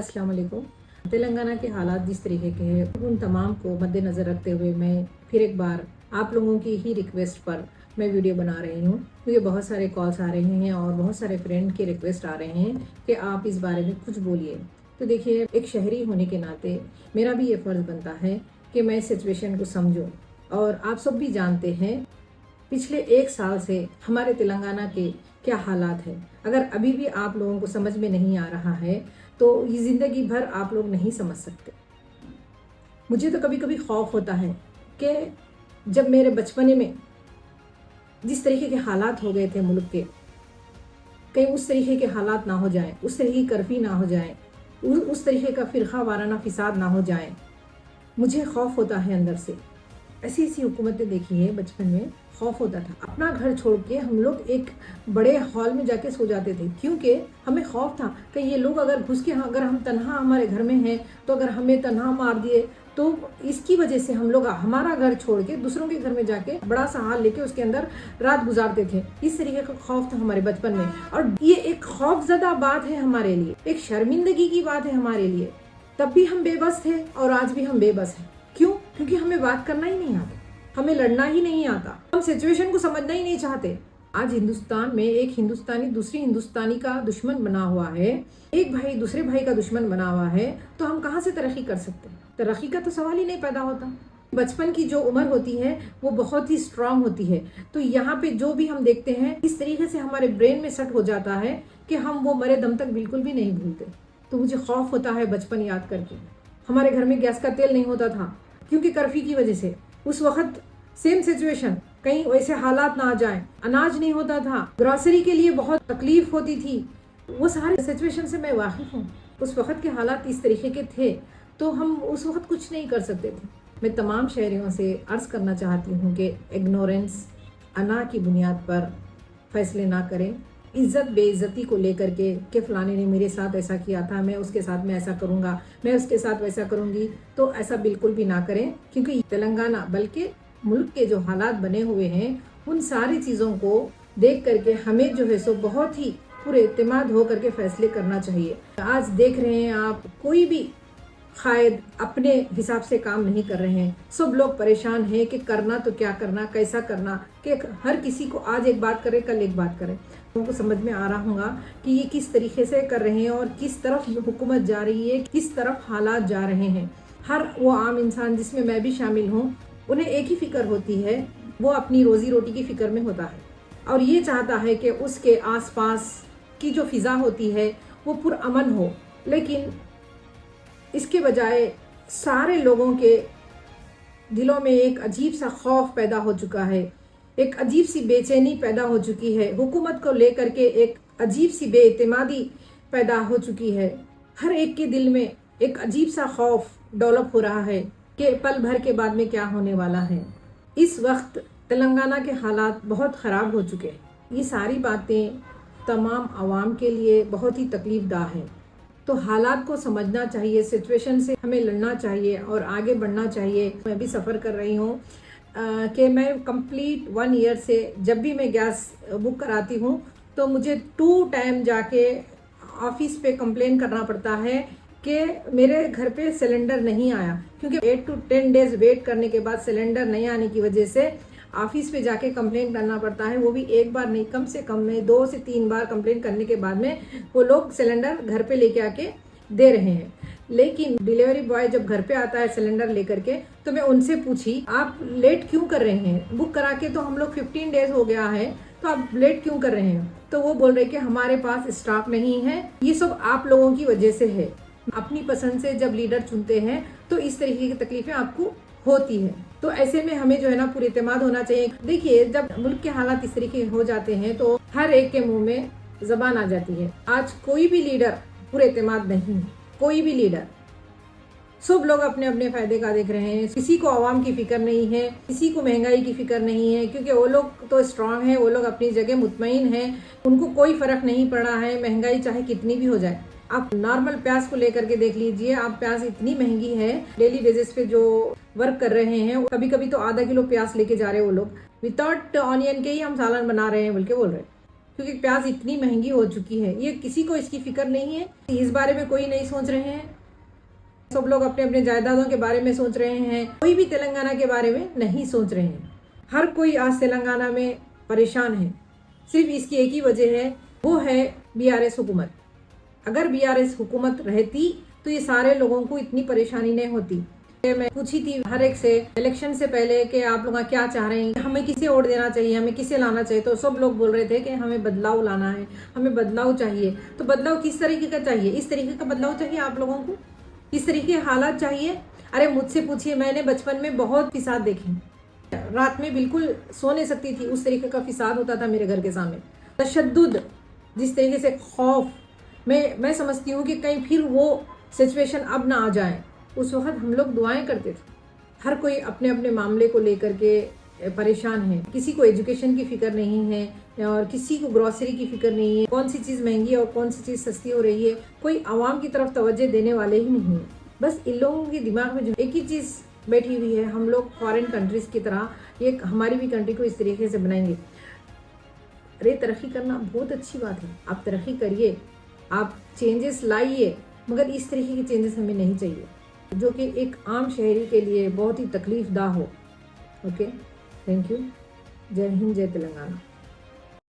अस्सलाम वालेकुम। तेलंगाना के हालात जिस तरीके के हैं उन तमाम को मद्देनज़र रखते हुए मैं फिर एक बार आप लोगों की ही रिक्वेस्ट पर मैं वीडियो बना रही हूँ, क्योंकि बहुत सारे कॉल्स आ रहे हैं और बहुत सारे फ्रेंड के रिक्वेस्ट आ रहे हैं कि आप इस बारे में कुछ बोलिए। तो देखिए, एक शहरी होने के नाते मेरा भी ये फ़र्ज़ बनता है कि मैं सिचुएशन को समझूँ। और आप सब भी जानते हैं पिछले 1 साल से हमारे तेलंगाना के क्या हालात हैं। अगर अभी भी आप लोगों को समझ में नहीं आ रहा है तो ये ज़िंदगी भर आप लोग नहीं समझ सकते। मुझे तो कभी कभी खौफ होता है कि जब मेरे बचपने में जिस तरीके के हालात हो गए थे मुल्क के, कहीं उस तरीके के हालात ना हो जाएं, उस तरीके की कर्फी ना हो जाए, उस तरीके का फ़िरका वाराना फिसाद ना हो जाए। मुझे खौफ होता है अंदर से। ऐसी ऐसी हुकूमतें देखी है, बचपन में खौफ होता था। अपना घर छोड़ के हम लोग एक बड़े हॉल में जाके सो जाते थे, क्योंकि हमें खौफ था कि ये लोग अगर घुस के, अगर हम तन्हा हमारे घर में हैं तो अगर हमें तन्हा मार दिए तो इसकी वजह से हम लोग हमारा घर छोड़ के दूसरों के घर में जाके बड़ा सा हाल लेके उसके अंदर रात गुजारते थे। इस तरीके का खौफ था हमारे बचपन में, और ये एक खौफजदा बात है हमारे लिए, एक शर्मिंदगी की बात है हमारे लिए। तब भी हम बेबस थे और आज भी हम बेबस हैं। क्यों? क्योंकि हमें बात करना ही नहीं आता, हमें लड़ना ही नहीं आता, हम सिचुएशन को समझना ही नहीं चाहते। आज हिंदुस्तान में एक हिंदुस्तानी दूसरी हिंदुस्तानी का दुश्मन बना हुआ है, एक भाई दूसरे भाई का दुश्मन बना हुआ है, तो हम कहाँ से तरक्की कर सकते हैं? तरक्की का तो सवाल ही नहीं पैदा होता। बचपन की जो उम्र होती है वो बहुत ही स्ट्रांग होती है, तो यहाँ पे जो भी हम देखते हैं इस तरीके से हमारे ब्रेन में सेट हो जाता है कि हम वो मरे दम तक बिल्कुल भी नहीं भूलते। तो मुझे खौफ होता है बचपन याद करके। हमारे घर में गैस का तेल नहीं होता था क्योंकि कर्फ्यू की वजह से। उस वक्त सेम सिचुएशन, कहीं वैसे हालात ना आ जाए, अनाज नहीं होता था, ग्रोसरी के लिए बहुत तकलीफ होती थी। वो सारे सिचुएशन से मैं वाकिफ हूँ। उस वक्त के हालात इस तरीके के थे तो हम उस वक्त कुछ नहीं कर सकते थे। मैं तमाम शहरियों से अर्ज़ करना चाहती हूँ कि इग्नोरेंस, अना की बुनियाद पर फैसले ना करें। इज्जत बेइज्जती को लेकर के कि फ़लाने ने मेरे साथ ऐसा किया था, मैं उसके साथ मैं ऐसा करूँगा, मैं उसके साथ वैसा करूँगी, तो ऐसा बिल्कुल भी ना करें। क्योंकि तेलंगाना बल्कि मुल्क के जो हालात बने हुए हैं उन सारी चीज़ों को देख करके हमें जो है सो बहुत ही पूरे एतमाद हो करके फ़ैसले करना चाहिए। आज देख रहे हैं आप, कोई भी शायद अपने हिसाब से काम नहीं कर रहे हैं। सब लोग परेशान हैं कि करना तो क्या करना, कैसा करना, कि हर किसी को आज एक बात करे कल एक बात करे। उनको समझ में आ रहा होगा कि ये किस तरीके से कर रहे हैं और किस तरफ हुकूमत जा रही है, किस तरफ हालात जा रहे हैं। हर वो आम इंसान जिसमें मैं भी शामिल हूँ, उन्हें एक ही फिक्र होती है, वो अपनी रोजी रोटी की फिक्र में होता है और ये चाहता है कि उसके आसपास की जो फिज़ा होती है वो पुरअमन हो। लेकिन इसके बजाय सारे लोगों के दिलों में एक अजीब सा खौफ पैदा हो चुका है, एक अजीब सी बेचैनी पैदा हो चुकी है, हुकूमत को लेकर के एक अजीब सी बेइतमादी पैदा हो चुकी है। हर एक के दिल में एक अजीब सा खौफ डेवलप हो रहा है कि पल भर के बाद में क्या होने वाला है। इस वक्त तेलंगाना के हालात बहुत ख़राब हो चुके हैं। ये सारी बातें तमाम आवाम के लिए बहुत ही तकलीफ़दाह हैं। तो हालात को समझना चाहिए, सिचुएशन से हमें लड़ना चाहिए और आगे बढ़ना चाहिए। मैं भी सफ़र कर रही हूँ कि मैं कंप्लीट 1 ईयर से जब भी मैं गैस बुक कराती हूँ तो मुझे 2 टाइम जाके ऑफिस पे कंप्लेन करना पड़ता है कि मेरे घर पे सिलेंडर नहीं आया, क्योंकि 8 to 10 डेज़ वेट करने के बाद सिलेंडर नहीं आने की वजह से ऑफिस पे जाके कंप्लेन करना पड़ता है। वो भी एक बार नहीं, कम से कम में 2 से 3 बार कंप्लेन करने के बाद में वो लोग सिलेंडर घर पे लेके आके दे रहे हैं। लेकिन डिलीवरी बॉय जब घर पे आता है सिलेंडर लेकर के, तो मैं उनसे पूछी आप लेट क्यों कर रहे हैं? बुक करा के तो हम लोग 15 डेज़ हो गया है, तो आप लेट क्यों कर रहे हैं? तो वो बोल रहे कि हमारे पास स्टॉक नहीं है। ये सब आप लोगों की वजह से है। अपनी पसंद से जब लीडर चुनते हैं तो इस तरीके की तकलीफें आपको होती है। तो ऐसे में हमें जो है ना पूरे एतमाद होना चाहिए। देखिए, जब मुल्क के हालात इस तरीके हो जाते हैं तो हर एक के मुंह में जबान आ जाती है। आज कोई भी लीडर पूरे एतमाद नहीं है, कोई भी लीडर। सब लोग अपने अपने फायदे का देख रहे हैं। किसी को आवाम की फिक्र नहीं है, किसी को महंगाई की फिक्र नहीं है, क्योंकि वो लोग तो स्ट्रांग है, वो लोग अपनी जगह मुतमईन है, उनको कोई फर्क नहीं पड़ा है महंगाई चाहे कितनी भी हो जाए। आप नॉर्मल प्याज को लेकर के देख लीजिए, आप प्याज इतनी महंगी है, डेली बेसिस पे जो वर्क कर रहे हैं कभी कभी तो आधा किलो प्याज लेके जा रहे हैं वो लोग। विदाउट ऑनियन के ही हम सालन बना रहे हैं बोल के बोल रहे हैं, क्योंकि प्याज इतनी महंगी हो चुकी है। ये किसी को इसकी फिक्र नहीं है, इस बारे में कोई नहीं सोच रहे हैं। सब लोग अपने अपने जायदादों के बारे में सोच रहे हैं, कोई भी तेलंगाना के बारे में नहीं सोच रहे हैं। हर कोई आज तेलंगाना में परेशान है। सिर्फ इसकी एक ही वजह है, वो है बीआरएस हुकूमत। अगर बीआरएस हुकूमत रहती तो ये सारे लोगों को इतनी परेशानी नहीं होती। मैं पूछी थी हर एक से इलेक्शन से पहले कि आप लोग क्या चाह रहे हैं, हमें किसे वोट देना चाहिए, हमें किसे लाना चाहिए। तो सब लोग बोल रहे थे कि हमें बदलाव लाना है, हमें बदलाव चाहिए। तो बदलाव किस तरीके का चाहिए? इस तरीके का बदलाव चाहिए आप लोगों को, इस तरीके के हालात चाहिए। अरे मुझसे पूछिए, मैंने बचपन में बहुत फिसाद देखे, रात में बिल्कुल सो नहीं सकती थी, उस तरीके का फिसाद होता था मेरे घर के सामने। तशद्दुद, जिस तरीके से खौफ, मैं समझती हूँ कि कहीं फिर वो सिचुएशन अब ना आ जाए। उस वक्त हम लोग दुआएं करते थे। हर कोई अपने अपने मामले को लेकर के परेशान है। किसी को एजुकेशन की फिक्र नहीं है और किसी को ग्रोसरी की फिक्र नहीं है, कौन सी चीज़ महंगी है और कौन सी चीज़ सस्ती हो रही है। कोई आवाम की तरफ तवज्जो देने वाले ही नहीं है। बस इन लोगों के दिमाग में जो एक ही चीज़ बैठी हुई है, हम लोग फॉरेन कंट्रीज की तरह ये हमारी भी कंट्री को इस तरीके से बनाएंगे। अरे तरक्की करना बहुत अच्छी बात है, आप तरक्की करिए, आप चेंजेस लाइए, मगर इस तरीके के चेंजेस हमें नहीं चाहिए जो कि एक आम शहरी के लिए बहुत ही तकलीफ दा हो। Okay, thank you. जय हिंद, जय तेलंगाना।